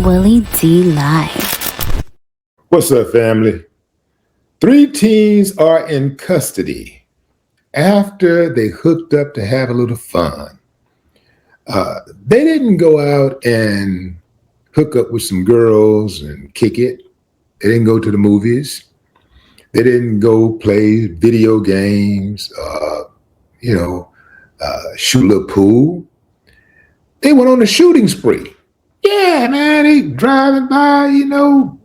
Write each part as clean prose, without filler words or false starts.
Willie D Live. What's up, family? 3 teens are in custody after they hooked up to have a little fun. They didn't go out and hook up with some girls and kick it. They didn't go to the movies. They didn't go play video games, shoot a little pool. They went on a shooting spree. Yeah, man, they driving by,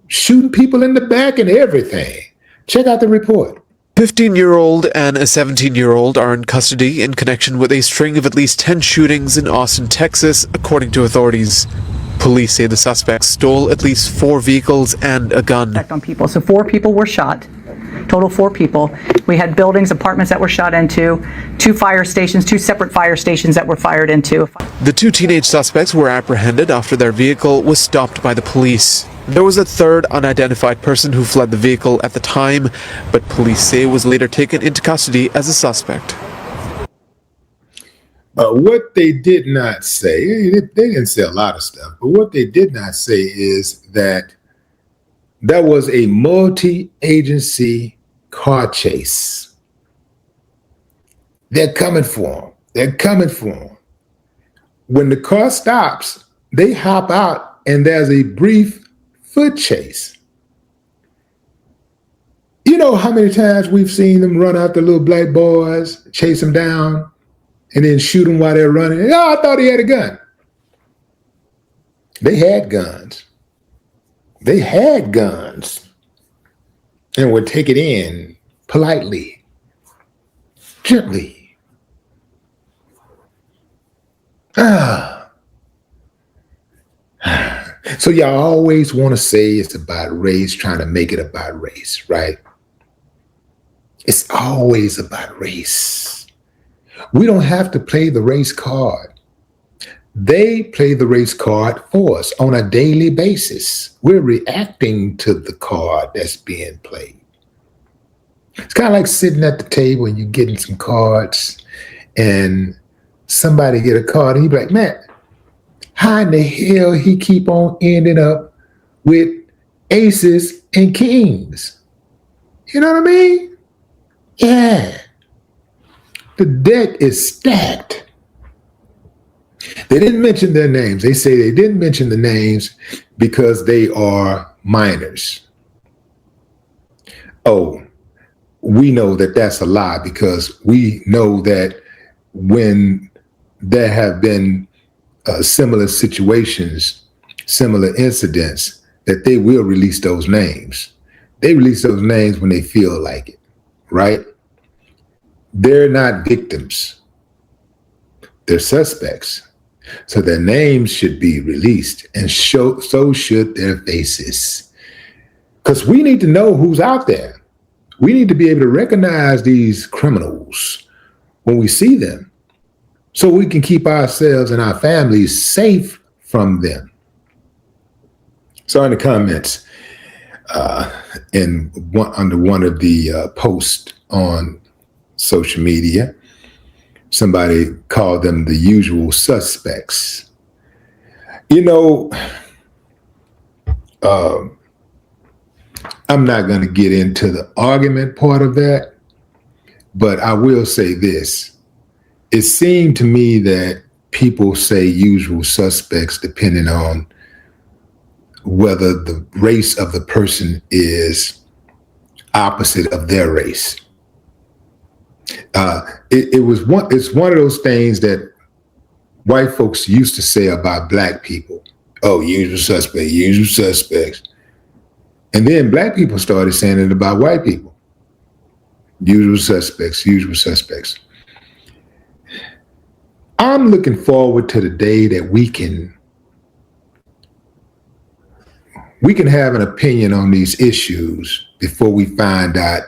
shooting people in the back and everything. Check out the report. 15-year-old and a 17-year-old are in custody in connection with a string of at least 10 shootings in Austin, Texas, according to authorities. Police say the suspects stole at least 4 vehicles and a gun. On people. So 4 people were shot, total 4 people. We had buildings, apartments that were shot into, 2 separate fire stations that were fired into. The 2 teenage suspects were apprehended after their vehicle was stopped by the police. There was a third unidentified person who fled the vehicle at the time, but police say was later taken into custody as a suspect. What they did not say, they didn't say a lot of stuff, but what they did not say is that there was a multi-agency car chase. They're coming for them. When the car stops, they hop out and there's a brief foot chase. You know how many times we've seen them run out the little black boys, chase them down, and then shoot them while they're running? Oh, I thought he had a gun. They had guns. And would take it in politely, gently. So y'all always want to say it's about race, trying to make it about race, right? It's always about race. We don't have to play the race card. They play the race card for us on a daily basis. We're reacting to the card that's being played. It's kind of like sitting at the table and you're getting some cards and somebody get a card and you be like, man, how in the hell he keep on ending up with aces and kings? You know what I mean? Yeah. The deck is stacked. They didn't mention their names. They say they didn't mention the names because they are minors. Oh, we know that that's a lie because we know that when there have been similar situations, similar incidents, that they will release those names. They release those names when they feel like it, right? They're not victims. They're suspects. So their names should be released, and so should their faces. Because we need to know who's out there. We need to be able to recognize these criminals when we see them, so we can keep ourselves and our families safe from them. So in the comments, under one of the posts on social media, somebody called them the usual suspects. I'm not going to get into the argument part of that, but I will say this. It seemed to me that people say usual suspects depending on whether the race of the person is opposite of their race. It's one of those things that white folks used to say about black people. Oh, usual suspects. And then black people started saying it about white people. Usual suspects. I'm looking forward to the day that we can have an opinion on these issues before we find out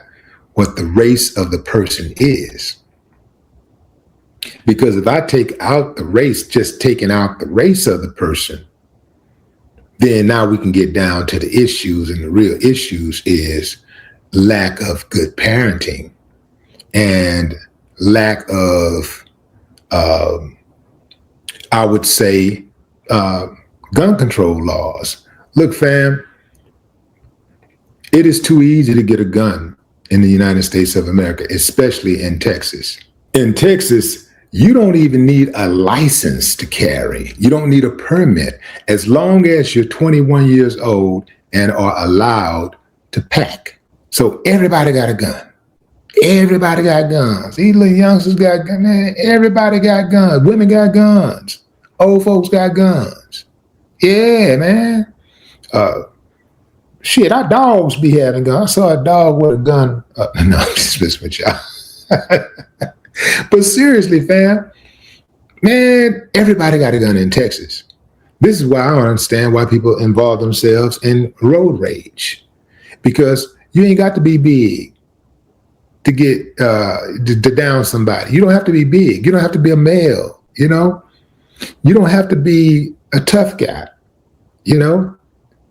what the race of the person is. Because if I take out the race, just taking out the race of the person, then now we can get down to the issues, and the real issues is lack of good parenting and lack of, I would say, gun control laws. Look, fam, it is too easy to get a gun in the United States of America, especially in Texas. In Texas, you don't even need a license to carry. You don't need a permit as long as you're 21 years old and are allowed to pack. So everybody got a gun. Everybody got guns. These little youngsters got guns. Man, everybody got guns. Women got guns. Old folks got guns. Yeah, man. Shit, our dogs be having guns. I saw a dog with a gun. No, I'm just messing with y'all. But seriously, fam, man, everybody got a gun in Texas. This is why I don't understand why people involve themselves in road rage. Because you ain't got to be big to get to down somebody. You don't have to be big. You don't have to be a male, you know? You don't have to be a tough guy, you know?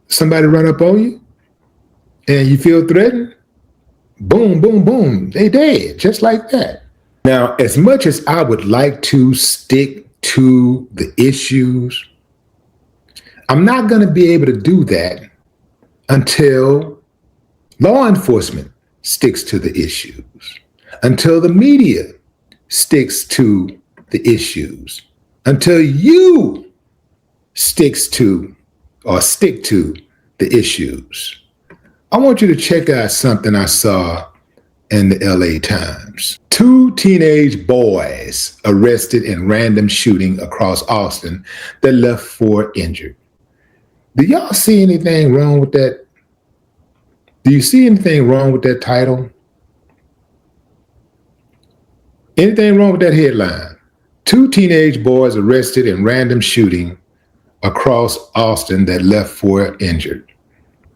Somebody run up on you and you feel threatened, boom, boom, boom, they dead, just like that. Now, as much as I would like to stick to the issues, I'm not going to be able to do that until law enforcement sticks to the issues, until the media sticks to the issues, until you stick to the issues. I want you to check out something I saw in the LA Times. 2 teenage boys arrested in random shooting across Austin that left 4 injured. Do y'all see anything wrong with that? Do you see anything wrong with that title? Anything wrong with that headline? 2 teenage boys arrested in random shooting across Austin that left 4 injured.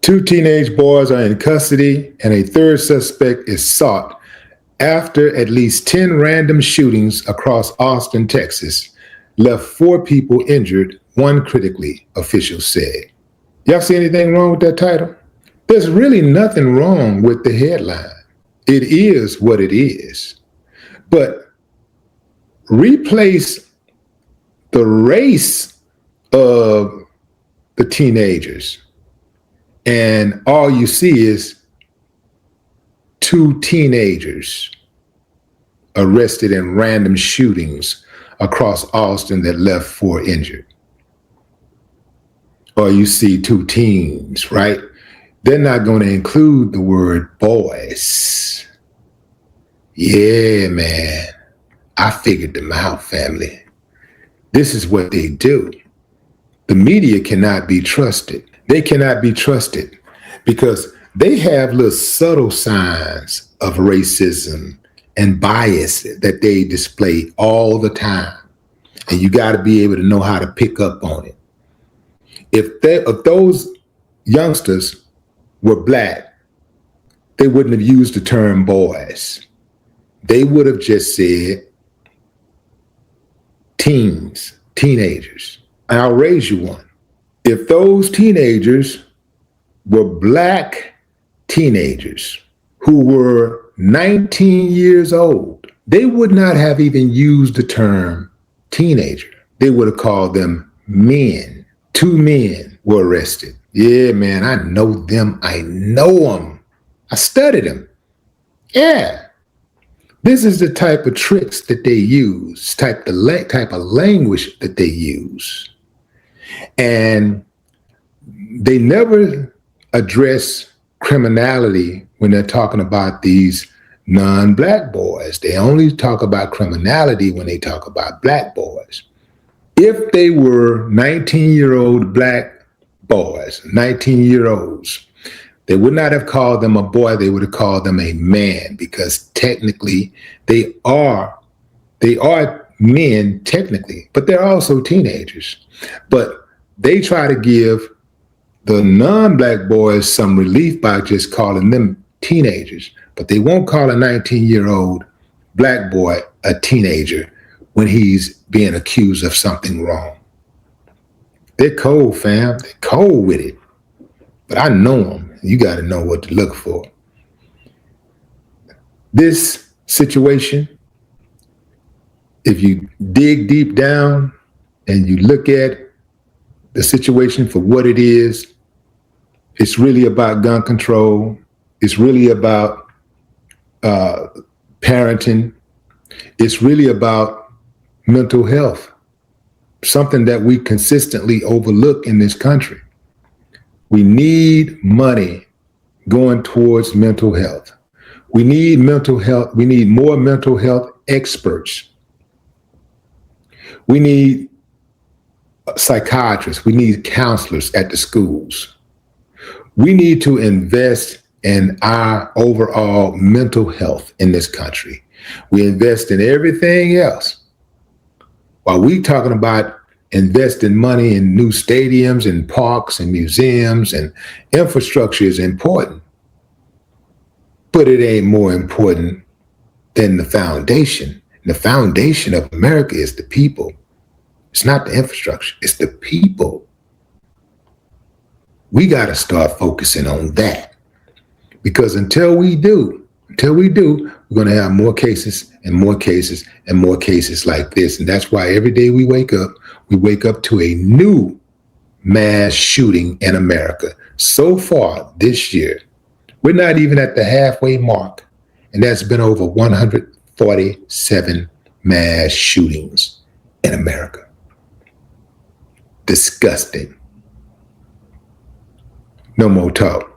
2 teenage boys are in custody and a third suspect is sought after at least 10 random shootings across Austin, Texas, left 4 people injured, 1 critically, officials said. Y'all see anything wrong with that title? There's really nothing wrong with the headline. It is what it is. But replace the race of the teenagers, and all you see is 2 teenagers arrested in random shootings across Austin that left 4 injured. Or you see 2 teens, right? They're not going to include the word boys. Yeah, man. I figured them out, family. This is what they do. The media cannot be trusted. They cannot be trusted because they have little subtle signs of racism and bias that they display all the time. And you got to be able to know how to pick up on it. If those youngsters were Black, they wouldn't have used the term boys. They would have just said teens, teenagers. And I'll raise you one. If those teenagers were Black teenagers who were 19 years old, they would not have even used the term teenager. They would have called them men. 2 men were arrested. Yeah, man, I know them. I know them. I studied them. Yeah. This is the type of tricks that they use, type of language that they use. And they never address criminality when they're talking about these non-Black boys. They only talk about criminality when they talk about Black boys. If they were 19-year-old Black boys, 19-year-olds, they would not have called them a boy. They would have called them a man, because technically they are men technically, but they're also teenagers. But they try to give the non-Black boys some relief by just calling them teenagers, but they won't call a 19-year-old Black boy a teenager when he's being accused of something wrong. They're cold, fam. They're cold with it. But I know them. You got to know what to look for. This situation, if you dig deep down and you look at the situation for what it is. It's really about gun control. It's really about parenting. It's really about mental health, something that we consistently overlook in this country. We need money going towards mental health. We need mental health. We need more mental health experts. We need psychiatrists. We need counselors at the schools. We need to invest in our overall mental health in this country. We invest in everything else. While we talking about investing money in new stadiums and parks and museums, and infrastructure is important, but it ain't more important than the foundation. The foundation of America is the people. It's not the infrastructure, it's the people. We got to start focusing on that, because until we do, we're going to have more cases and more cases and more cases like this. And that's why every day we wake up to a new mass shooting in America. So far this year, we're not even at the halfway mark, and that's been over 147 mass shootings in America. Disgusting. No more talk.